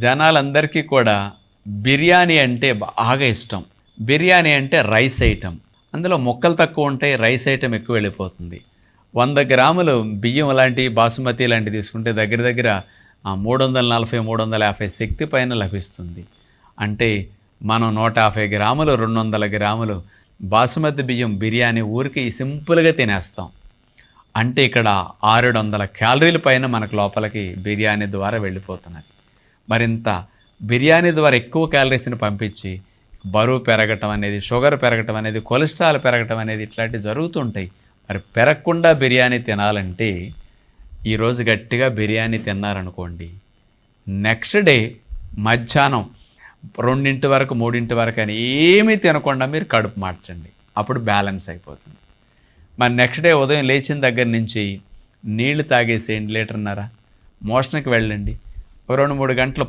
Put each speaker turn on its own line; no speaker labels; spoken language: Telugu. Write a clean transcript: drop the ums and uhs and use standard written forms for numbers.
జనాలందరికీ కూడా బిర్యానీ అంటే బాగా ఇష్టం. బిర్యానీ అంటే రైస్ ఐటెమ్. అందులో ముక్కలు తక్కువ ఉంటాయి, రైస్ ఐటెమ్ ఎక్కువ వెళ్ళిపోతుంది. 100 గ్రాములు బియ్యం లాంటివి, బాసుమతి లాంటివి తీసుకుంటే దగ్గర దగ్గర 340, 350 శక్తి పైన లభిస్తుంది. అంటే మనం 150 గ్రాములు, 200 గ్రాములు బాసుమతి బియ్యం బిర్యానీ ఊరికి సింపుల్గా తినేస్తాం. అంటే ఇక్కడ 600 క్యాలరీల పైన మనకు లోపలికి బిర్యానీ ద్వారా వెళ్ళిపోతున్నది. మరింత బిర్యానీ ద్వారా ఎక్కువ క్యాలరీస్ని పంపించి బరువు పెరగటం అనేది, షుగర్ పెరగటం అనేది, కొలెస్ట్రాల్ పెరగటం అనేది ఇట్లాంటివి జరుగుతుంటాయి. మరి పెరగకుండా బిర్యానీ తినాలంటే ఈరోజు గట్టిగా బిర్యానీ తిన్నారనుకోండి, నెక్స్ట్ డే మధ్యాహ్నం 2 వరకు 3 వరకు అని ఏమీ తినకుండా మీరు కడుపు మార్చండి. అప్పుడు బ్యాలెన్స్ అయిపోతుంది. మరి నెక్స్ట్ డే ఉదయం లేచిన దగ్గర నుంచి నీళ్లు తాగేసేయండి, 1.5 లీటర్. మోషన్కి వెళ్ళండి. 2-3 గంటలు